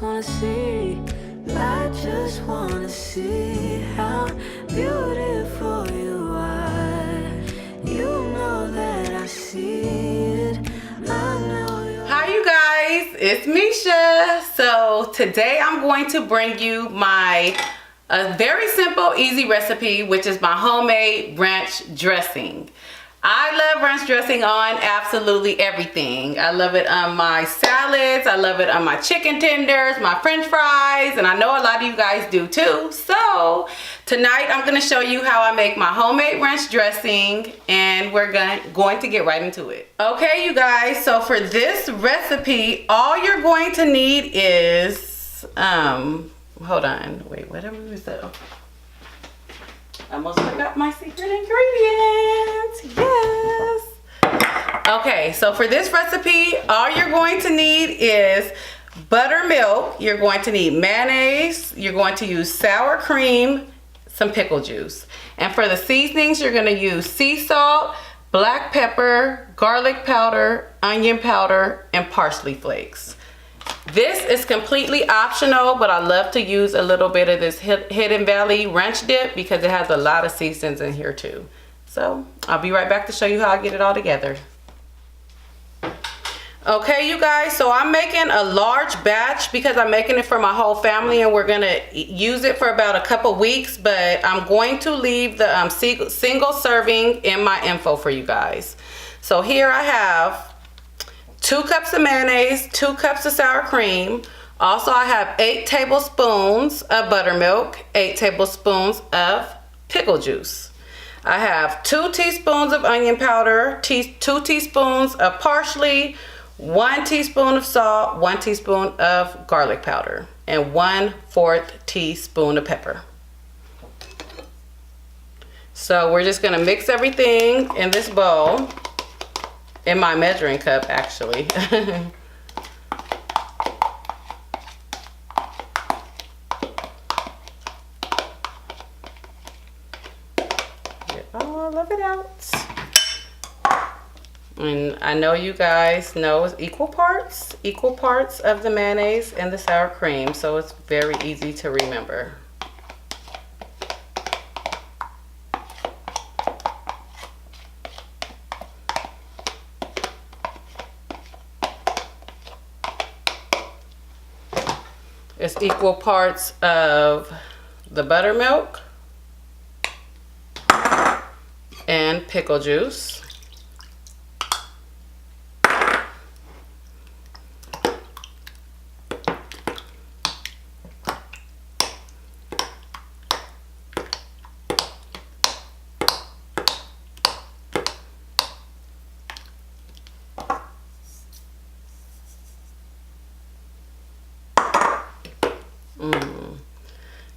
just wanna see, I just wanna see how beautiful you are. You know that I see it. I know you. Hi you guys, it's Misha. So today I'm going to bring you a very simple, easy recipe, which is my homemade ranch dressing. I love ranch dressing on absolutely everything. I love it on my salads, I love it on my chicken tenders, my french fries, and I know a lot of you guys do too. So tonight I'm going to show you how I make my homemade ranch dressing, and we're going to get right into it. Okay you guys, so for this recipe, all you're going to need is, hold on, wait, whatever was that? I almost forgot my secret ingredients. Yes. Okay, so for this recipe, all you're going to need is buttermilk. You're going to need mayonnaise. You're going to use sour cream, some pickle juice. And for the seasonings, you're going to use sea salt, black pepper, garlic powder, onion powder, and parsley flakes. This is completely optional, but I love to use a little bit of this Hidden Valley ranch dip because it has a lot of seasonings in here too. So I'll be right back to show you how I get it all together. Okay you guys, so I'm making a large batch because I'm making it for my whole family, and we're gonna use it for about a couple weeks, but I'm going to leave the single serving in my info for you guys. So here I have 2 cups of mayonnaise, 2 cups of sour cream. Also, I have 8 tablespoons of buttermilk, 8 tablespoons of pickle juice. I have 2 teaspoons of onion powder, 2 teaspoons of parsley, 1 teaspoon of salt, 1 teaspoon of garlic powder, and 1/4 teaspoon of pepper. So we're just gonna mix everything in this bowl. In my measuring cup, actually. Get all of it out. And I know you guys know it's equal parts of the mayonnaise and the sour cream, so it's very easy to remember. It's equal parts of the buttermilk and pickle juice.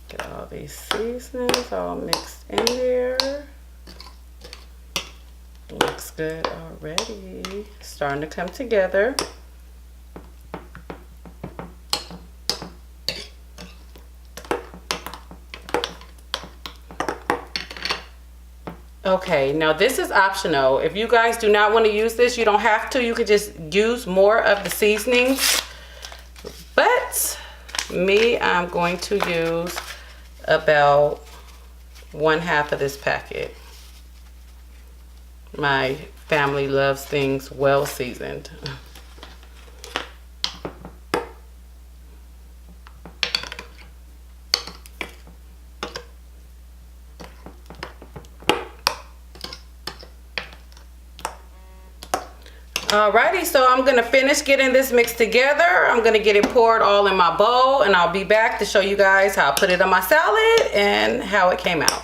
Get all these seasonings all mixed in there. Looks good already. Starting to come together. Okay, now this is optional. If you guys do not want to use this, you don't have to. You could just use more of the seasonings. But me, I'm going to use about 1/2 of this packet. My family loves things well seasoned. Alrighty, so I'm gonna finish getting this mixed together. I'm gonna get it poured all in my bowl, and I'll be back to show you guys how I put it on my salad and how it came out.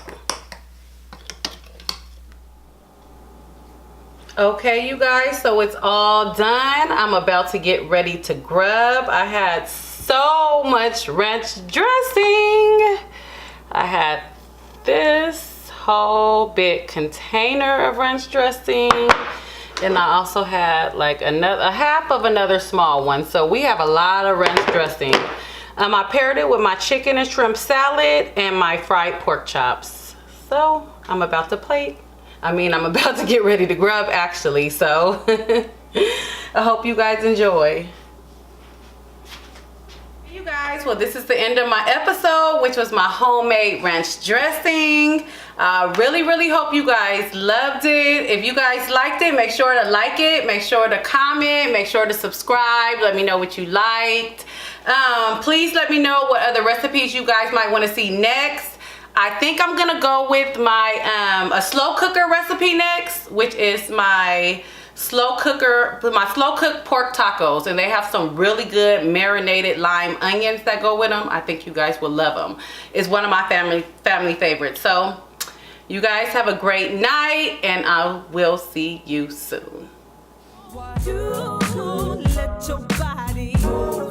Okay you guys, so it's all done. I'm about to get ready to grub. I had so much ranch dressing. I had this whole big container of ranch dressing. And I also had like a 1/2 of another small one. So we have a lot of ranch dressing. I paired it with my chicken and shrimp salad and my fried pork chops. So I'm about to plate. I'm about to get ready to grub actually. So I hope you guys enjoy. You guys, well, this is the end of my episode, which was my homemade ranch dressing. Really hope you guys loved it. If you guys liked it, make sure to like it, make sure to comment, make sure to subscribe. Let me know what you liked. Please let me know what other recipes you guys might want to see next. I think I'm gonna go with my a slow cooker recipe next, which is my slow cooked pork tacos, and they have some really good marinated lime onions that go with them. I think you guys will love them. It's one of my family favorites. So you guys have a great night, and I will see you soon. You let your body move.